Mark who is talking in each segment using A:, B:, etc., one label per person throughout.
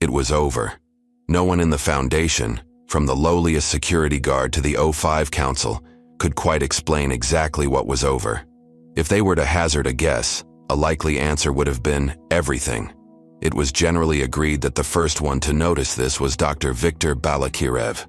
A: It was over. No one in the Foundation, from the lowliest security guard to the O5 Council, could quite explain exactly what was over. If they were to hazard a guess, a likely answer would have been everything. It was generally agreed that the first one to notice this was Dr. Viktor Balakirev.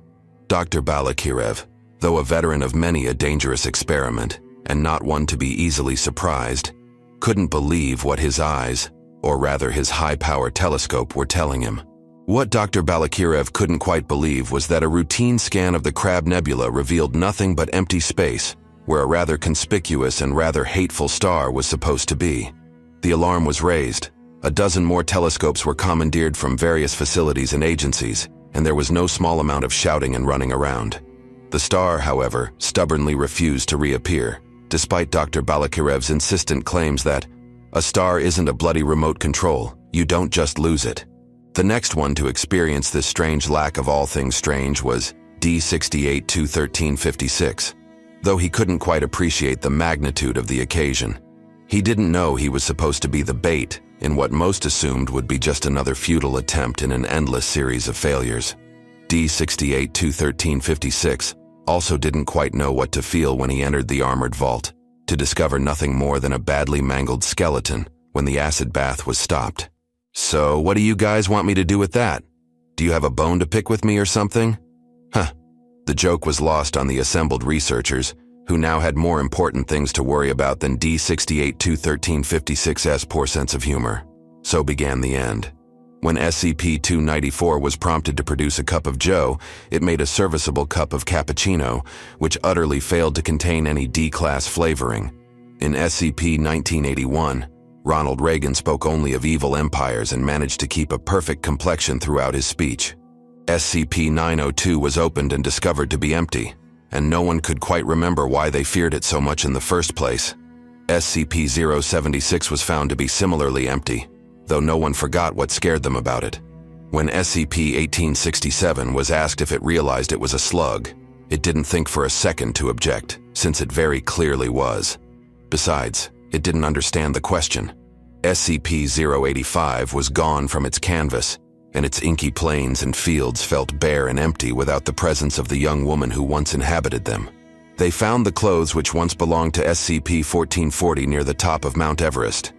A: Dr. Balakirev, though a veteran of many a dangerous experiment, and not one to be easily surprised, couldn't believe what his eyes, or rather his high-power telescope, were telling him. What Dr. Balakirev couldn't quite believe was that a routine scan of the Crab Nebula revealed nothing but empty space, where a rather conspicuous and rather hateful star was supposed to be. The alarm was raised. A dozen more telescopes were commandeered from various facilities and agencies, and there was no small amount of shouting and running around. The star, however, stubbornly refused to reappear, despite Dr. Balakirev's insistent claims that a star isn't a bloody remote control, you don't just lose it. The next one to experience this strange lack of all things strange was D68-21356, though he couldn't quite appreciate the magnitude of the occasion. He didn't know he was supposed to be the bait in what most assumed would be just another futile attempt in an endless series of failures. D68-21356 also didn't quite know what to feel when he entered the armored vault, to discover nothing more than a badly mangled skeleton when the acid bath was stopped. "So, what do you guys want me to do with that? Do you have a bone to pick with me or something?" The joke was lost on the assembled researchers, who now had more important things to worry about than D68-21356's poor sense of humor. So began the end. When SCP-294 was prompted to produce a cup of joe, it made a serviceable cup of cappuccino, which utterly failed to contain any D-class flavoring. In SCP-1981, Ronald Reagan spoke only of evil empires and managed to keep a perfect complexion throughout his speech. SCP-902 was opened and discovered to be empty, and no one could quite remember why they feared it so much in the first place. SCP-076 was found to be similarly empty, though no one forgot what scared them about it. When SCP-1867 was asked if it realized it was a slug, it didn't think for a second to object, since it very clearly was. Besides, it didn't understand the question. SCP-085 was gone from its canvas, and its inky plains and fields felt bare and empty without the presence of the young woman who once inhabited them. They found the clothes which once belonged to SCP-1440 near the top of Mount Everest.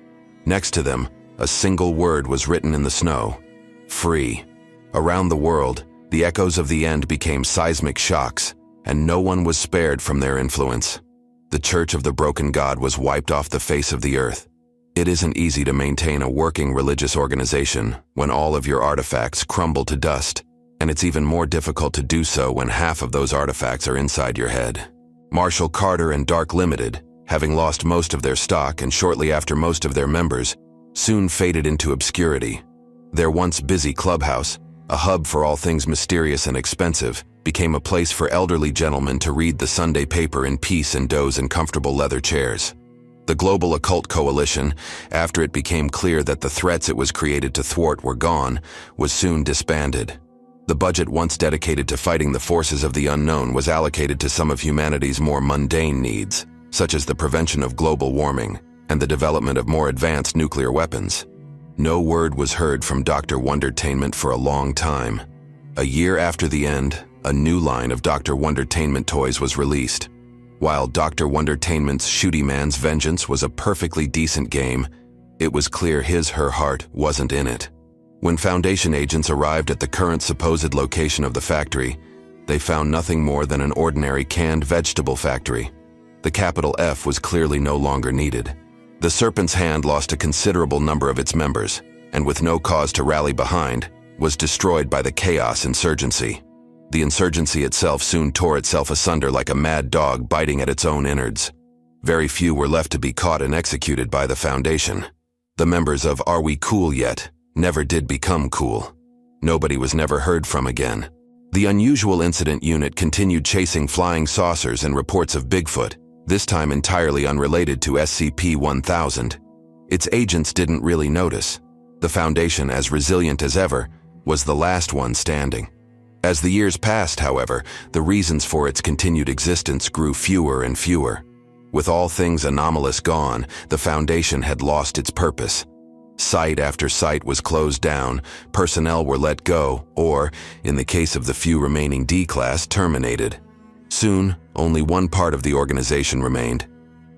A: Next to them, a single word was written in the snow: free. Around the world, the echoes of the end became seismic shocks, and no one was spared from their influence. The Church of the Broken God was wiped off the face of the earth. It isn't easy to maintain a working religious organization when all of your artifacts crumble to dust, and it's even more difficult to do so when half of those artifacts are inside your head. Marshall Carter and Dark Limited, having lost most of their stock and shortly after most of their members, soon faded into obscurity. Their once busy clubhouse, a hub for all things mysterious and expensive, became a place for elderly gentlemen to read the Sunday paper in peace and doze in comfortable leather chairs. The Global Occult Coalition, after it became clear that the threats it was created to thwart were gone, was soon disbanded. The budget once dedicated to fighting the forces of the unknown was allocated to some of humanity's more mundane needs, such as the prevention of global warming and the development of more advanced nuclear weapons. No word was heard from Dr. Wondertainment for a long time. A year after the end, a new line of Dr. Wondertainment toys was released. While Dr. Wondertainment's Shooty Man's Vengeance was a perfectly decent game, it was clear her heart wasn't in it. When Foundation agents arrived at the current supposed location of the factory, they found nothing more than an ordinary canned vegetable factory. The capital F was clearly no longer needed. The Serpent's Hand lost a considerable number of its members, and with no cause to rally behind, was destroyed by the Chaos Insurgency. The insurgency itself soon tore itself asunder like a mad dog biting at its own innards. Very few were left to be caught and executed by the Foundation. The members of Are We Cool Yet never did become cool. Nobody was never heard from again. The Unusual Incident Unit continued chasing flying saucers and reports of Bigfoot, this time entirely unrelated to SCP-1000. Its agents didn't really notice. The Foundation, as resilient as ever, was the last one standing. As the years passed, however, the reasons for its continued existence grew fewer and fewer. With all things anomalous gone, the Foundation had lost its purpose. Site after site was closed down, personnel were let go, or, in the case of the few remaining D-class, terminated. Soon, only one part of the organization remained.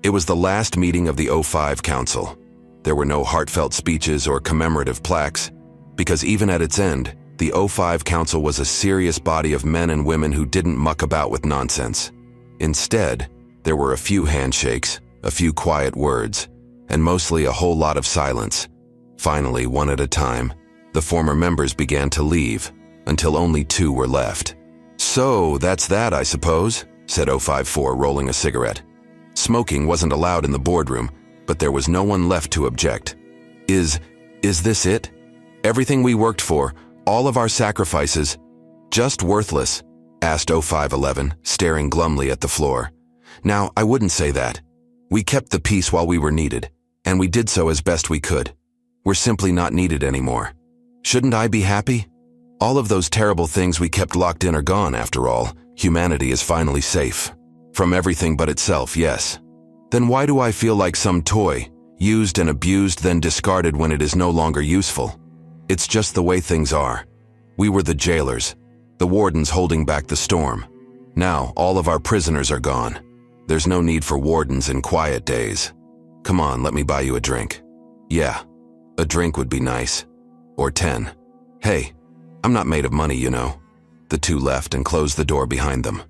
A: It was the last meeting of the O5 Council. There were no heartfelt speeches or commemorative plaques, because even at its end, the O5 Council was a serious body of men and women who didn't muck about with nonsense. Instead, there were a few handshakes, a few quiet words, and mostly a whole lot of silence. Finally, one at a time, the former members began to leave, until only 2 were left. "So, that's that, I suppose," said 054, rolling a cigarette. Smoking wasn't allowed in the boardroom, but there was no one left to object. Is this it? Everything we worked for, all of our sacrifices, just worthless?" asked 0511, staring glumly at the floor. "Now, I wouldn't say that. We kept the peace while we were needed, and we did so as best we could. We're simply not needed anymore. Shouldn't I be happy? All of those terrible things we kept locked in are gone, after all. Humanity is finally safe. From everything but itself, yes. Then why do I feel like some toy, used and abused, then discarded when it is no longer useful? It's just the way things are. We were the jailers, the wardens holding back the storm. Now, all of our prisoners are gone. There's no need for wardens in quiet days. Come on, let me buy you a drink." "Yeah, a drink would be nice. Or 10. Hey, I'm not made of money, you know." The 2 left and closed the door behind them.